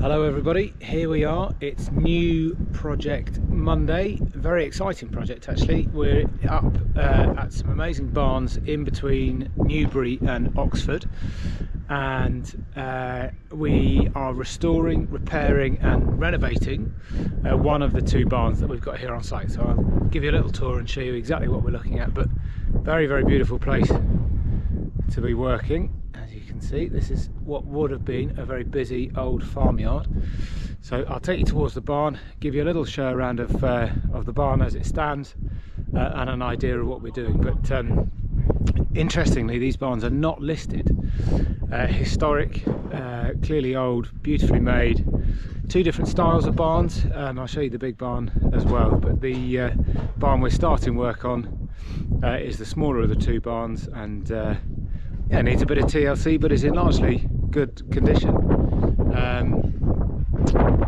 Hello everybody, here we are. It's new project Monday. Very exciting project actually. We're up at some amazing barns in between Newbury and Oxford, and we are restoring, repairing and renovating one of the two barns that we've got here on site. So I'll give you a little tour and show you exactly what we're looking at, but very, very beautiful place to be working. As you can see, this is what would have been a very busy old farmyard. So I'll take you towards the barn, give you a little show around of the barn as it stands, and an idea of what we're doing. But interestingly, these barns are not listed. Historic, clearly old, beautifully made. Two different styles of barns. I'll show you the big barn as well, but the barn we're starting work on is the smaller of the two barns, and yeah, needs a bit of TLC, but is in largely good condition.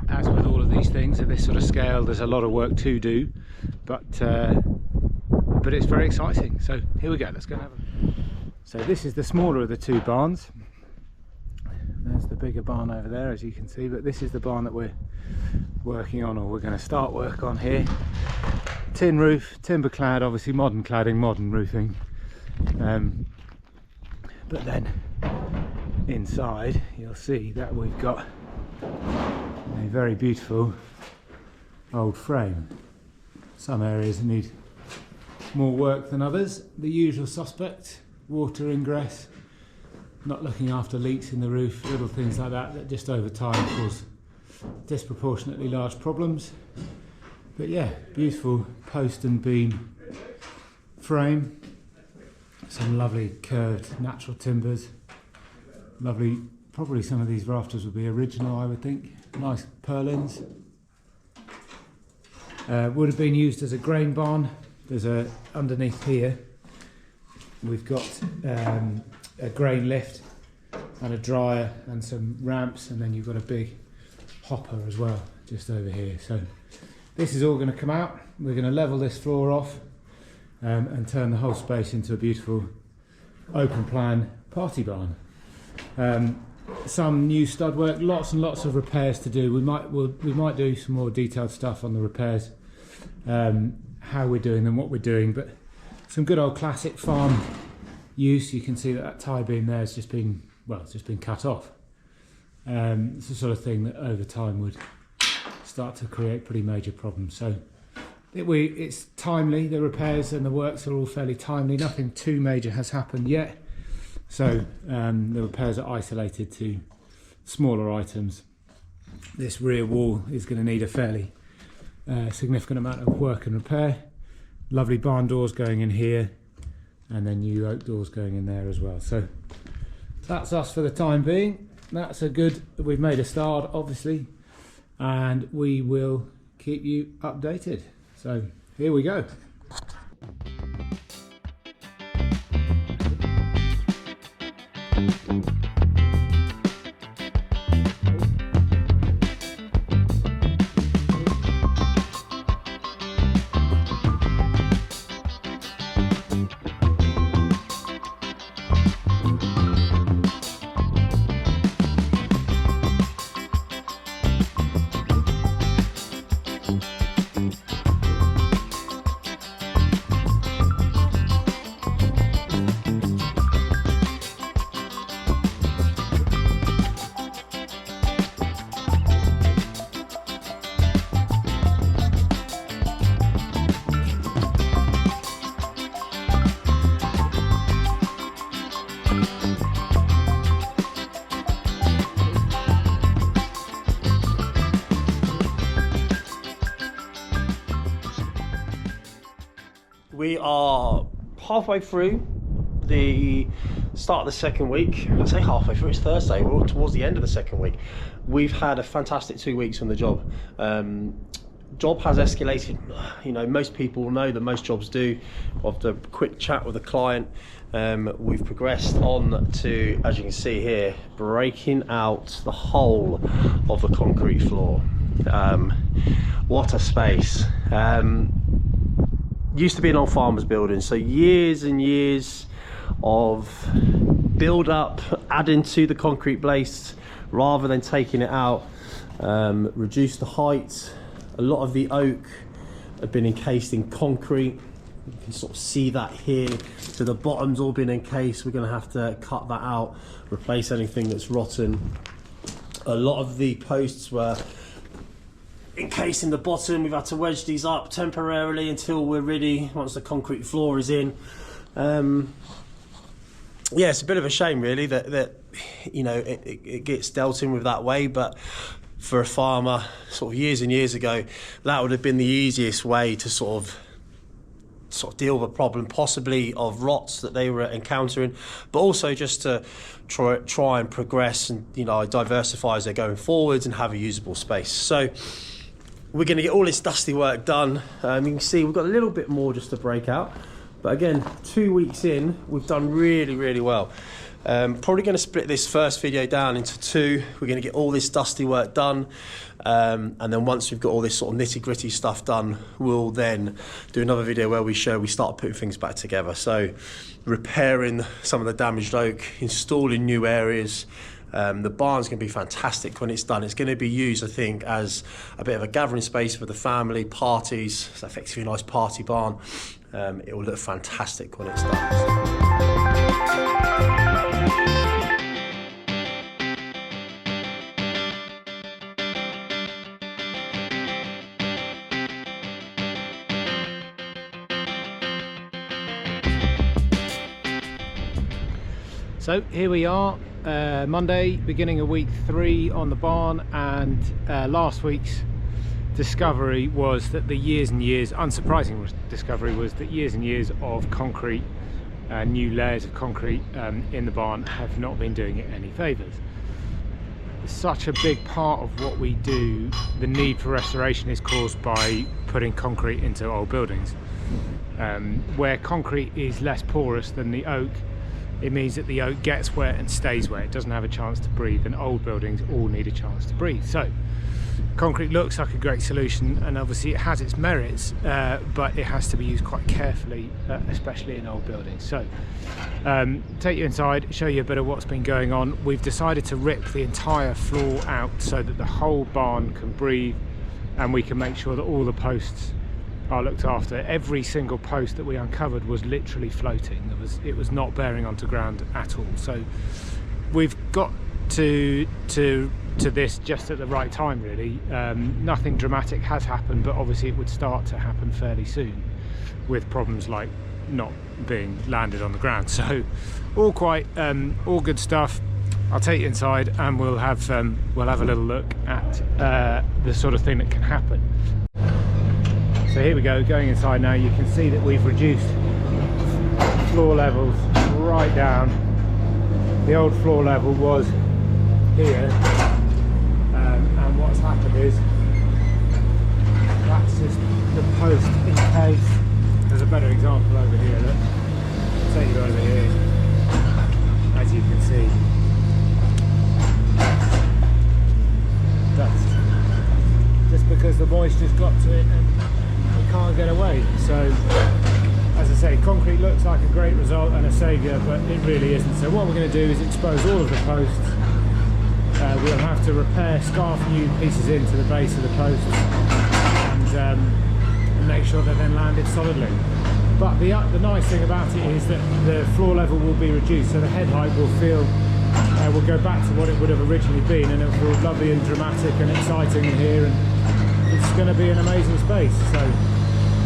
As with all of these things at this sort of scale, there's a lot of work to do, but it's very exciting. So here we go, let's go and have a... So this is the smaller of the two barns. There's the bigger barn over there, as you can see, but this is the barn that we're working on, or we're going to start work on here. Tin roof, timber clad, obviously modern cladding, modern roofing. But then inside you'll see that we've got a very beautiful old frame. Some areas need more work than others. The usual suspect: water ingress, not looking after leaks in the roof, little things like that that just over time cause disproportionately large problems. But yeah, beautiful post and beam frame. Some lovely curved natural timbers. Lovely, probably some of these rafters would be original, I would think. Nice purlins. Would have been used as a grain barn. There's a, underneath here, we've got a grain lift and a dryer and some ramps, and then you've got a big hopper as well just over here. So this is all going to come out. We're going to level this floor off and turn the whole space into a beautiful open plan party barn. Some new stud work, lots and lots of repairs to do. We might do some more detailed stuff on the repairs, how we're doing them, what we're doing, but some good old classic farm use. You can see that tie beam there has just been, well, it's just been cut off. It's the sort of thing that over time would start to create pretty major problems. So it's timely, the repairs and the works are all fairly timely. Nothing too major has happened yet. So the repairs are isolated to smaller items. This rear wall is going to need a fairly significant amount of work and repair. Lovely barn doors going in here, and then new oak doors going in there as well. So that's us for the time being. That's a good, we've made a start obviously, and we will keep you updated. So here we go. We are halfway through the start of the second week. I say halfway through, it's Thursday, we're towards the end of the second week. We've had a fantastic 2 weeks on the job. Job has escalated, you know, most people know that most jobs do. After a quick chat with the client, we've progressed on to, as you can see here, breaking out the whole of the concrete floor. What a space. Used to be an old farmer's building, so years and years of build up, adding to the concrete base rather than taking it out. reduced the height. A lot of the oak have been encased in concrete. You can sort of see that here. So the bottom's all been encased. We're going to have to cut that out, replace anything that's rotten. A lot of the posts were encased in the bottom. We've had to wedge these up temporarily until we're ready once the concrete floor is in. Yeah, it's a bit of a shame really that you know it gets dealt in with that way, but for a farmer sort of years and years ago, that would have been the easiest way to sort of deal with a problem, possibly of rots that they were encountering, but also just to try and progress and, you know, diversify as they're going forwards and have a usable space. So we're going to get all this dusty work done. You can see we've got a little bit more just to break out, but again, 2 weeks in, we've done really well. Probably going to split this first video down into two. We're going to get all this dusty work done, and then once we've got all this sort of nitty-gritty stuff done, we'll then do another video where we start putting things back together. So repairing some of the damaged oak, installing new areas. The barn's going to be fantastic when it's done. It's going to be used, I think, as a bit of a gathering space for the family, parties. It's effectively a nice party barn. It will look fantastic when it's done. So here we are, Monday, beginning of week 3 on the barn, and last week's discovery was that the years and years, unsurprising discovery was that years and years of concrete, new layers of concrete in the barn have not been doing it any favours. Such a big part of what we do, the need for restoration, is caused by putting concrete into old buildings. Where concrete is less porous than the oak, it means that the oak gets wet and stays wet. It doesn't have a chance to breathe, and old buildings all need a chance to breathe. So concrete looks like a great solution, and obviously it has its merits, but it has to be used quite carefully, especially in old buildings. So take you inside, show you a bit of what's been going on. We've decided to rip the entire floor out so that the whole barn can breathe, and we can make sure that all the posts are looked after. Every single post that we uncovered was literally floating. It was not bearing onto ground at all. So we've got to this just at the right time, really. Nothing dramatic has happened, but obviously it would start to happen fairly soon, with problems like not being landed on the ground. So all good stuff. I'll take you inside, and we'll have a little look at the sort of thing that can happen. So here we go, going inside now. You can see that we've reduced floor levels right down. The old floor level was here, and what's happened is that's just the post in case. There's a better example over here, look. I'll take you over here, as you can see. That's just because the moisture's got to it and we can't get away. So as I say, concrete looks like a great result and a saviour, but it really isn't. So what we're going to do is expose all of the posts. We'll have to repair, scarf new pieces into the base of the posts, and make sure they're then landed solidly. But the nice thing about it is that the floor level will be reduced, so the head height will go back to what it would have originally been, and it will feel lovely and dramatic and exciting in here, and it's going to be an amazing space. So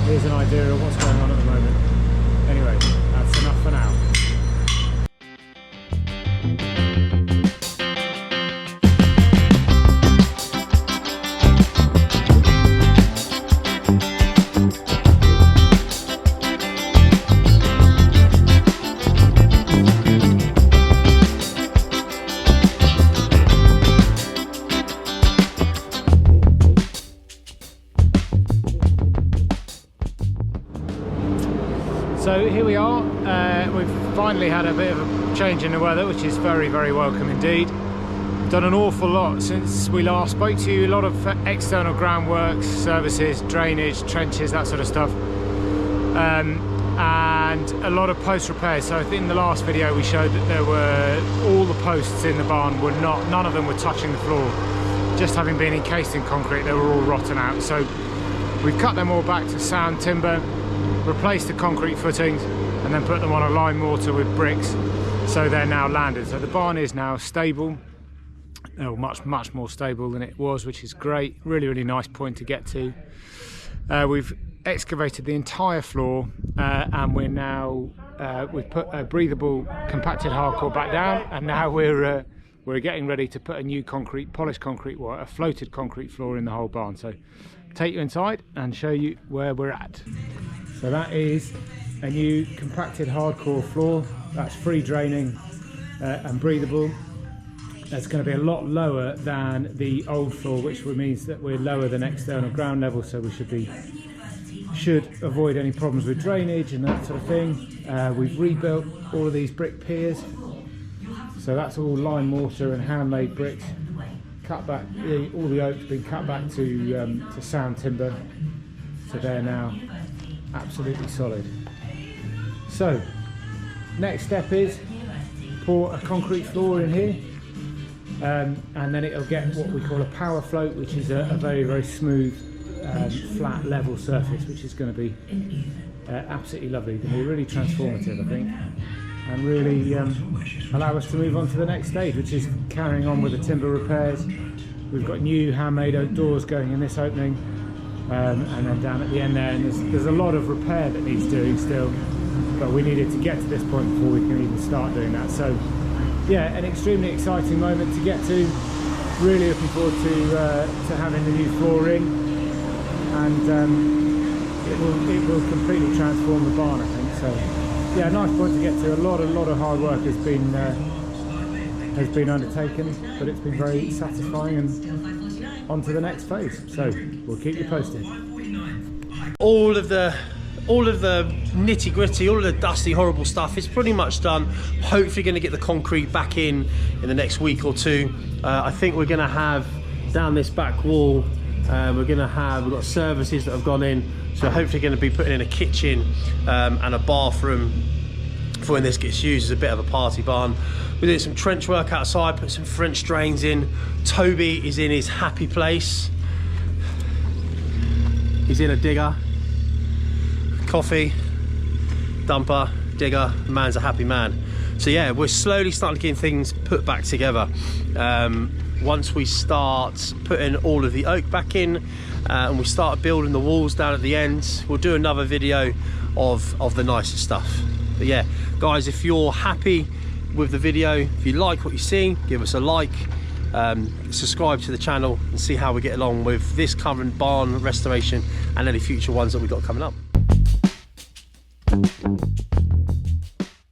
here's an idea of what's going on at the moment. Anyway, that's enough for now. So here we are, we've finally had a bit of a change in the weather, which is very, very welcome indeed. Done an awful lot since we last spoke to you, a lot of external groundworks, services, drainage, trenches, that sort of stuff, and a lot of post repairs. So I think in the last video we showed that there were all the posts in the barn were none of them were touching the floor, just having been encased in concrete, they were all rotten out. So we've cut them all back to sound timber, replaced the concrete footings, and then put them on a lime mortar with bricks, so they're now landed. So the barn is now stable, much more stable than it was, which is great. Really nice point to get to. We've excavated the entire floor, and we're now we've put a breathable compacted hardcore back down, and now we're getting ready to put a new polished concrete, a floated concrete floor in the whole barn. So take you inside and show you where we're at. So that is a new compacted hardcore floor. That's free draining and breathable. It's going to be a lot lower than the old floor, which means that we're lower than external ground level, so we should avoid any problems with drainage and that sort of thing. We've rebuilt all of these brick piers, so that's all lime mortar and handmade bricks. Cut back, all the oak's been cut back to sound timber, so they're now absolutely solid. So next step is pour a concrete floor in here, and then it'll get what we call a power float, which is a very smooth, flat, level surface, which is going to be absolutely lovely. Going to be really transformative, I think, and really allow us to move on to the next stage, which is carrying on with the timber repairs. We've got new handmade oak doors going in this opening, and then down at the end there, and there's a lot of repair that needs doing still, but we needed to get to this point before we can even start doing that. So yeah, an extremely exciting moment to get to. Really looking forward to having the new floor in, and it will completely transform the barn, I think. So yeah, nice point to get to. A lot of hard work has been undertaken, but it's been very satisfying, and on to the next phase. So we'll keep you posted. All of the nitty gritty, all of the dusty, horrible stuff is pretty much done. Hopefully going to get the concrete back in the next week or two. I think we're going to have down this back wall, we've got services that have gone in, so hopefully going to be putting in a kitchen and a bathroom for when this gets used as a bit of a party barn. We're doing some trench work outside, put some French drains in. Toby is in his happy place. He's in a digger. Coffee, dumper, digger, man's a happy man. So yeah, we're slowly starting to get things put back together. Once we start putting all of the oak back in, and we start building the walls down at the end, we'll do another video of the nicer stuff. But yeah, guys, if you're happy with the video, if you like what you see, give us a like, subscribe to the channel, and see how we get along with this current barn restoration and any future ones that we've got coming up.